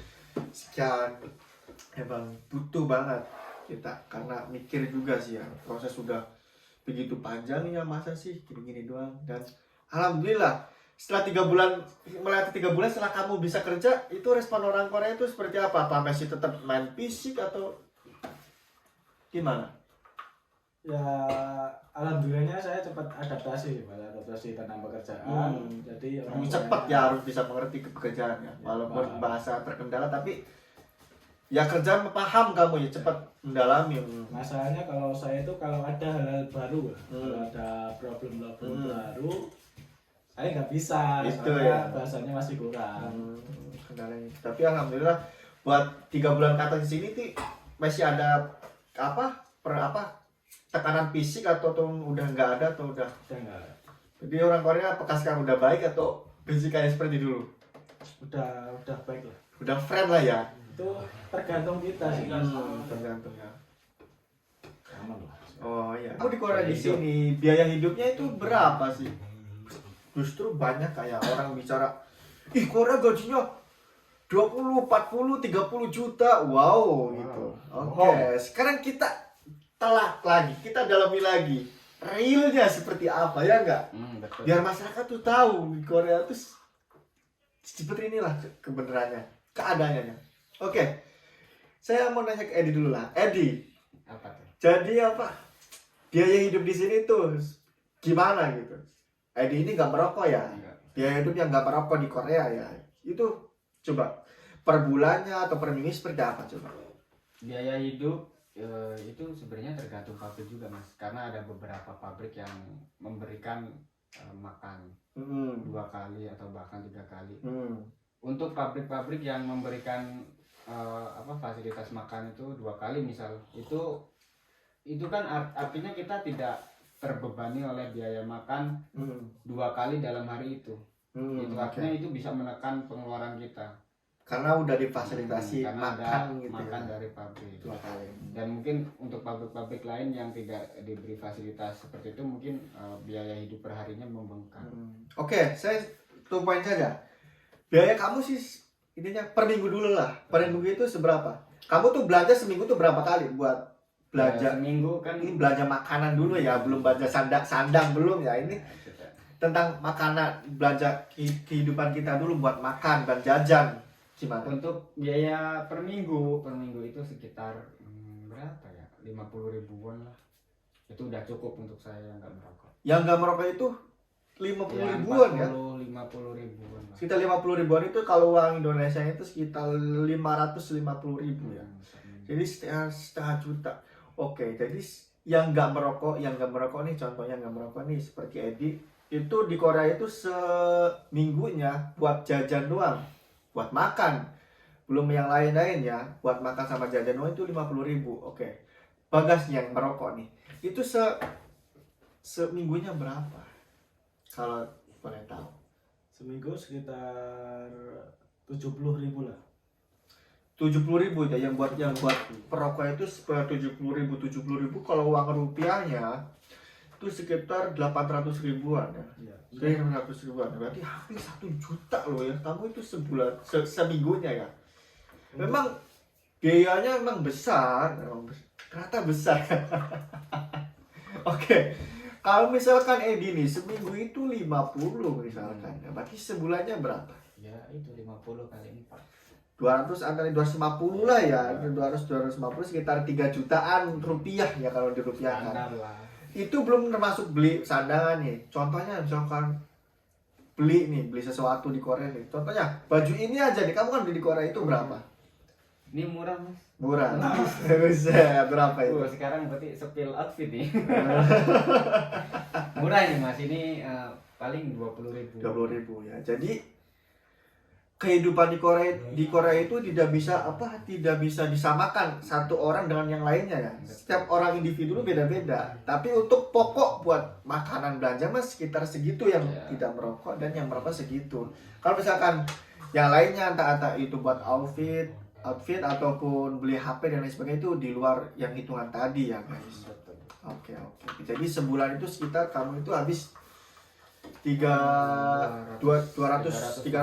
Sekian. Emang butuh banget kita, karena mikir juga sih ya. Proses sudah begitu panjangnya, masa sih gini-gini doang. Dan alhamdulillah setelah 3 bulan, melewati 3 bulan setelah kamu bisa kerja, itu respon orang Korea itu seperti apa? Apa masih tetap main fisik atau gimana? Ya alhamdulillahnya saya cepat adaptasi tentang pekerjaan. Jadi orang Cepat tuanya- ya, harus bisa mengerti pekerjaannya. Ya, Walaupun paham. bahasa terkendala, tapi ya kerjaan paham kamu ya, cepat mendalami. Masalahnya kalau saya itu kalau ada hal-hal baru, kalau Hmm. ada problem-problem Hmm. baru, saya nggak bisa. Itu Soalnya ya. bahasanya masih kurang. Kendalanya. Tapi alhamdulillah buat 3 bulan ke atas di sini tuh masih ada tekanan fisik atau tuh udah nggak ada atau udah. Udah nggak, Jadi orang Korea apakah sekarang udah baik atau masih kayak seperti dulu? udah baik lah. Udah friend lah ya. Itu tergantung kita sih. Tergantung ya. Aman lah. Oh iya. Kamu di Korea di sini biaya hidupnya itu berapa sih? Justru banyak kayak orang bicara, ih Korea gajinya 20, 40, 30 juta. Wow gitu. Oke, sekarang kita telak lagi, kita dalami lagi. Realnya seperti apa ya enggak? Betul. Biar masyarakat tuh tahu di Korea tuh seperti inilah kebenarannya, keadaannya. Oke. Saya mau nanya ke Edi dulu lah. Edi, Apa tuh? jadi apa? Biaya hidup di sini tuh gimana gitu? Edi ini nggak merokok ya? Enggak. Biaya hidup yang nggak merokok di Korea ya? Itu coba per bulannya atau per minggu seperti apa coba? Biaya hidup itu sebenarnya tergantung pabrik juga mas, karena ada beberapa pabrik yang memberikan makan 2 kali atau bahkan 3 kali. Untuk pabrik-pabrik yang memberikan fasilitas makan itu 2 kali misal, itu kan artinya kita tidak terbebani oleh biaya makan 2 kali dalam hari itu. Itu artinya itu bisa menekan pengeluaran kita. Karena udah difasilitasi Karena makan ada gitu makan ya. dari pabrik. 2 kali. Dan mungkin untuk pabrik-pabrik lain yang tidak diberi fasilitas seperti itu, mungkin biaya hidup perharinya membengkak. Oke, saya 2 poin saja. Biaya kamu sih intinya per minggu dulu lah. Per minggu itu seberapa? Kamu tuh belanja seminggu tuh berapa kali buat belanja? Seminggu kan Ini belanja makanan dulu ya, belum belanja sandang belum ya. Ini tentang makanan, belanja kehidupan kita dulu buat makan dan jajan. Gimana? untuk biaya per minggu itu sekitar berapa ya? 50 ribuan lah. Itu udah cukup untuk saya yang nggak merokok. Yang nggak merokok itu 50 Ya, ribuan ya. 50 ribuan lah. Sekitar 50 ribuan itu kalau uang Indonesia itu sekitar 550 ribu ya. Jadi setengah juta. Oke, jadi yang nggak merokok nih, contohnya nggak merokok nih seperti Edi, itu di Korea itu seminggunya buat jajan doang, buat makan, belum yang lain-lain ya, buat makan sama jajan doang itu 50 ribu. Oke, Bagasnya yang merokok nih, itu seminggunya berapa? Kalau boleh tahu. Seminggu sekitar 70.000 lah. 70 ribu ya, yang buat perokok itu 70 ribu kalau uang rupiahnya itu sekitar 800 ribuan ya. Iya. 800 ribuan berarti hampir 1 juta loh ya. Kamu itu sebulan seminggunya ya. Memang biayanya memang besar, ternyata besar. Oke. Kalau misalkan Edi nih seminggu itu 50 misalkan, berarti sebulannya berapa? Ya itu 50 kali 4. 200 antara 250 lah ya, 250 sekitar 3 jutaan rupiah ya kalau dirupiahkan. Standar lah. Itu belum termasuk beli sandangan nih. Contohnya misalkan beli sesuatu di Korea nih. Contohnya baju ini aja nih, kamu kan beli di Korea itu berapa? Ini murah mas. Murah. Buset, berapa itu? Sekarang berarti sepil outfit nih. Murah ini mas, ini paling 20 ribu. 20 ribu ya. Jadi kehidupan di Korea itu tidak bisa disamakan satu orang dengan yang lainnya ya. Setiap orang individu beda-beda. Tapi untuk pokok buat makanan belanja mas sekitar segitu yang tidak merokok dan yang merokok segitu. Kalau misalkan yang lainnya entah itu buat outfit ataupun beli HP dan lain sebagainya itu di luar yang hitungan tadi ya guys. Oke. Jadi sebulan itu sekitar kamu itu habis 300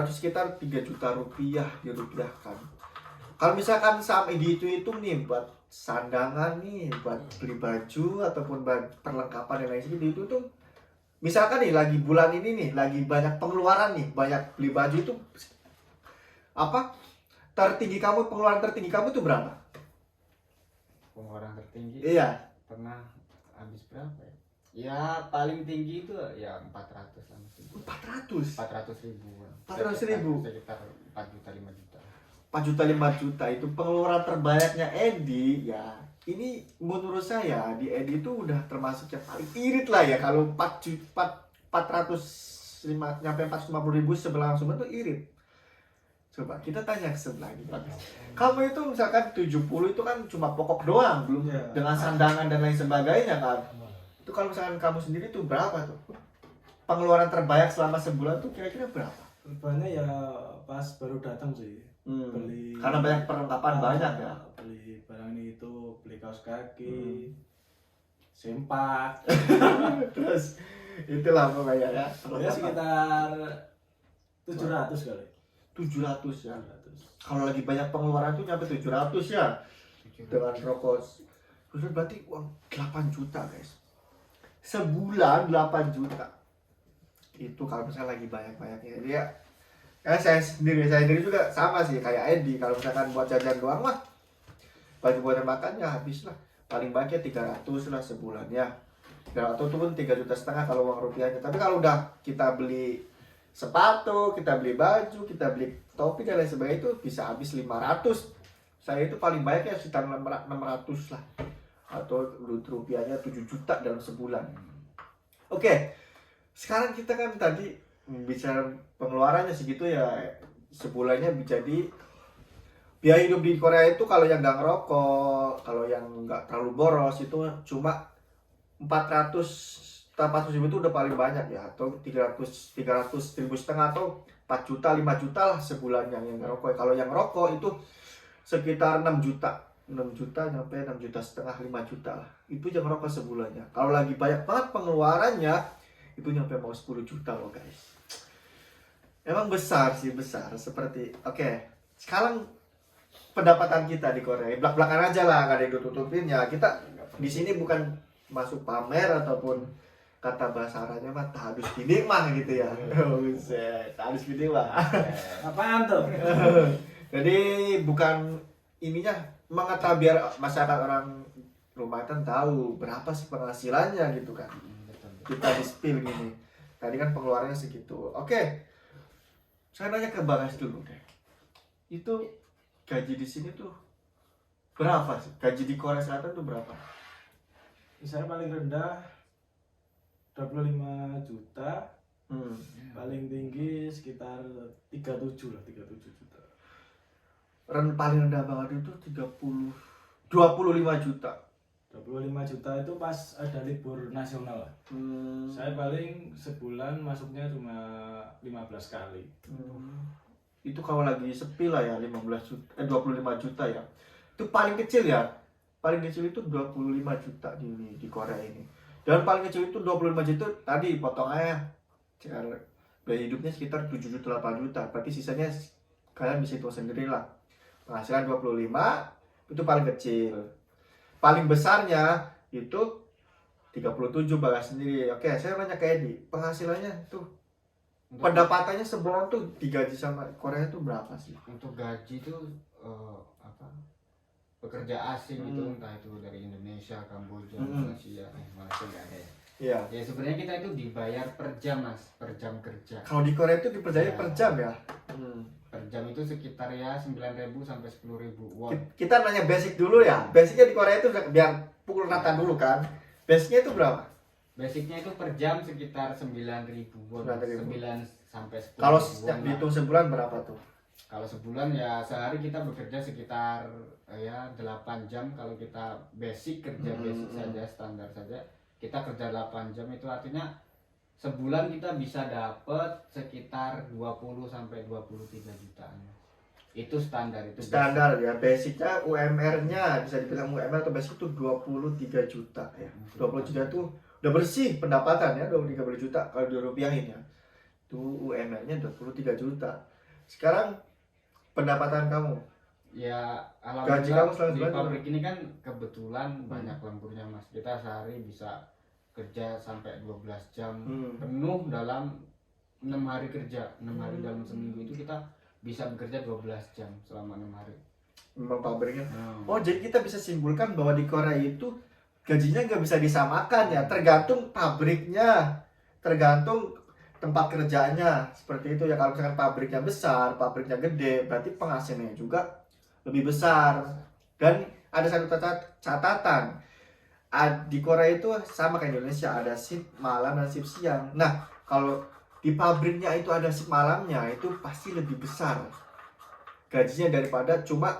sekitar 3 juta rupiah dirupiahkan. Kalau misalkan sama dihitung nih buat sandangan nih, buat beli baju ataupun perlengkapan dan lain sebagainya itu tuh misalkan nih lagi bulan ini nih lagi banyak pengeluaran nih, banyak beli baju itu apa? Tertinggi kamu, pengeluaran tertinggi kamu itu berapa? Pengeluaran tertinggi Iya, pernah habis berapa ya? Ya paling tinggi itu ya 400 lah mesti. 400. 400.000. 400.000. Sekitar 4 juta 5 juta. 4 juta 5 juta itu pengeluaran terbanyaknya Edi ya. Ini menurut saya di Edi itu udah termasuk yang paling irit lah ya kalau 405 nyampe 450.000 sebelah langsung itu irit. Coba kita tanya ke sebelah ini. Kamu itu misalkan 70 itu kan cuma pokok doang, belum Iya. dengan sandangan dan lain sebagainya kan. Itu kalau misalkan kamu sendiri tuh berapa tuh? Pengeluaran terbanyak selama sebulan tuh kira-kira berapa? Lebarannya ya pas baru datang sih. Beli Karena banyak perlengkapan banyak ya. Beli barang ini itu, beli kaos kaki, sempak. Terus itulah pokoknya ya. Ya sekitar 700 kali. 700 ya. 700. Kalau lagi banyak pengeluaran tuh nyampe 700 ya. Dengan rokok. Terus berarti uang 8 juta guys. Sebulan 8 juta. Itu kalau misalnya lagi banyak-banyaknya. Jadi ya saya sendiri juga sama sih kayak Edi. Kalau misalkan buat jajan doang mah baju buat makan ya habis lah. Paling banyak 300 lah sebulan ya. 300 tuh pun 3,5 juta kalau uang rupiahnya. Tapi kalau udah kita beli sepatu, kita beli baju, kita beli topi dan lain sebagainya itu bisa habis 500. Saya itu paling banyak ya sekitar 600 lah. Atau rupiahnya 7 juta dalam sebulan. Oke. Sekarang kita kan tadi bicara pengeluarannya segitu ya, sebulannya jadi biaya hidup di Korea itu kalau yang nggak ngerokok, kalau yang nggak terlalu boros itu cuma 400 ribu itu udah paling banyak ya, atau 300 ribu setengah atau 4 juta 5 juta lah sebulan yang ngerokok. Kalau yang rokok itu sekitar 6 juta nyampe 6 juta setengah 5 juta lah, itu yang ngerokok sebulannya. Kalau lagi banyak banget pengeluarannya itu nyampe mau 10 juta loh guys. Emang besar seperti sekarang pendapatan kita di Korea belak-belakan aja lah, gak ada yang tutupin ya. Kita di sini bukan masuk pamer ataupun kata bahasa Arabnya mah tahadus bidik mah gitu ya. Buset, tahadus bidik mah. Apaan tuh? Jadi bukan ininya mengata biar masyarakat orang rumahan tahu berapa sih penghasilannya gitu kan. Kita di spill gini. Tadi kan pengeluarannya segitu. Oke. Saya nanya ke Bang As dulu deh. Itu gaji di sini tuh berapa sih? Gaji di Korea Selatan tuh berapa? Misalnya paling rendah 25 juta, paling tinggi sekitar 37 lah, 37 juta. Paling rendah banget itu 25 juta. 25 juta itu pas ada libur nasional lah. Saya paling sebulan masuknya cuma 15 kali. Itu kalau lagi sepi lah ya 25 juta ya. Itu paling kecil ya. Paling kecil itu 25 juta di Korea ini. Dan paling kecil itu 25 juta tadi potong aja. Biaya hidupnya sekitar 7 juta 8 juta. Berarti sisanya kalian bisa hitung sendiri lah. Penghasilan 25 itu paling kecil. Paling besarnya itu 37 bagas sendiri. Oke, saya nanya ke Edi, penghasilannya tuh pendapatannya sebulan tuh digaji sama Korea itu berapa sih? Untuk gaji itu pekerja asing itu entah itu dari Indonesia, Kamboja, Malaysia nggak ada ya. Iya. Ya sebenarnya kita itu dibayar per jam mas, per jam kerja. Kalau di Korea itu dipercaya per jam ya. Per jam itu sekitar ya 9.000 sampai 10.000 won. Kita nanya basic dulu ya. Basicnya di Korea itu biar pukul rata dulu kan. Basicnya itu berapa? Basicnya itu per jam sekitar 9.000 won. 9.000. 9 sampai 10.000 Kalau won. dihitung sebulan berapa tuh? Kalau sebulan ya sehari kita bekerja sekitar ya 8 jam kalau kita basic kerja basic saja, standar saja. Kita kerja 8 jam itu artinya sebulan kita bisa dapat sekitar 20 sampai 23 jutaan. Itu standar itu. Standar ya, basicnya UMR-nya bisa dibilang UMR atau basic itu 23 juta ya. 20 juta itu udah bersih pendapatan ya, 23 juta kalau dirupiahin ya. Itu UMR-nya 23 juta. Sekarang pendapatan kamu? Ya Gaji alhamdulillah kamu selama di sebulan pabrik ini kan kebetulan banyak lemburnya mas. Kita sehari bisa kerja sampai 12 jam Hmm. penuh dalam 6 hari kerja. 6 hari dalam seminggu itu kita bisa bekerja 12 jam selama 6 hari. Memang pabriknya. Hmm. Oh, jadi kita bisa simpulkan bahwa di Korea itu gajinya nggak bisa disamakan ya, tergantung pabriknya, tergantung tempat kerjanya, seperti itu ya. Kalau misalkan pabriknya besar, pabriknya gede, berarti penghasilannya juga lebih besar. Dan ada satu catatan, di Korea itu sama kayak Indonesia, ada shift malam dan shift siang. Nah, kalau di pabriknya itu ada shift malamnya, itu pasti lebih besar gajinya daripada cuma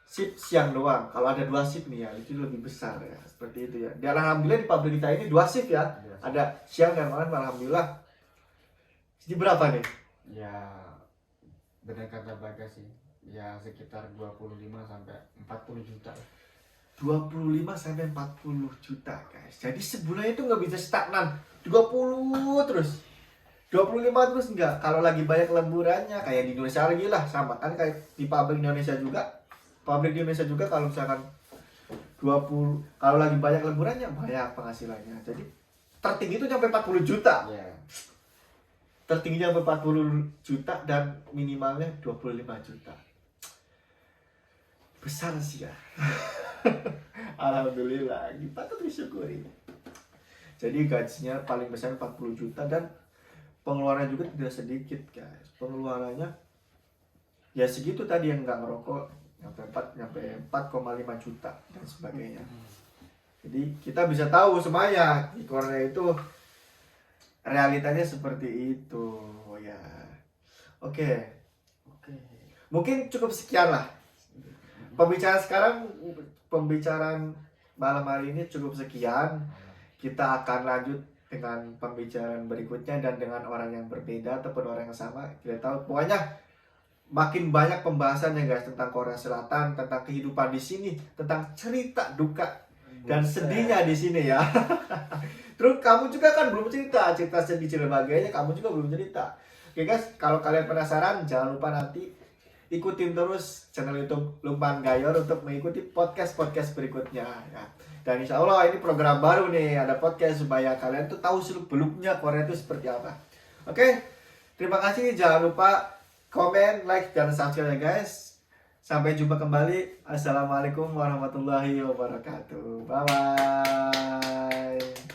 shift siang doang. Kalau ada 2 shift nih ya, itu lebih besar ya, seperti itu ya. Dan alhamdulillah di pabrik kita ini 2 shift ya, ada siang dan malam, alhamdulillah. Jadi berapa nih? Ya benar kata Bagas sih, ya sekitar 25 sampai 40 juta. 25 sampai 40 juta guys. Jadi sebulan itu nggak bisa stagnan 20 terus, 25 terus enggak. Kalau lagi banyak lemburannya kayak di Indonesia lagi lah, sama kan kayak di pabrik Indonesia juga. Pabrik di Indonesia juga kalau misalkan 20, kalau lagi banyak lemburannya banyak penghasilannya. Jadi tertinggi itu sampai 40 juta. Ya. Tertingginya sampai 40 juta dan minimalnya 25 juta. Besar sih ya. Alhamdulillah, patut disyukuri. Jadi gajinya paling besar 40 juta dan pengeluarannya juga tidak sedikit guys. Pengeluarannya ya segitu tadi, yang nggak ngerokok nyampe 4,5 juta dan sebagainya. Jadi kita bisa tahu semuanya di Korea itu realitanya seperti itu ya. Oke. Mungkin cukup sekian lah pembicaraan malam hari ini, cukup sekian. Kita akan lanjut dengan pembicaraan berikutnya dan dengan orang yang berbeda ataupun orang yang sama. Kita tahu pokoknya makin banyak pembahasannya guys, tentang Korea Selatan, tentang kehidupan di sini, tentang cerita duka dan sedihnya di sini ya. Terus kamu juga kan belum cerita sedih, cerita bahagianya kamu juga belum cerita. Oke guys, kalau kalian penasaran jangan lupa nanti ikutin terus channel YouTube Lukman Gayor untuk mengikuti podcast berikutnya ya. Dan insya Allah ini program baru nih, ada podcast supaya kalian tuh tahu seluk-beluknya Korea itu seperti apa. Oke, terima kasih, jangan lupa komen, like, dan subscribe ya guys. Sampai jumpa kembali. Assalamualaikum warahmatullahi wabarakatuh. Bye bye.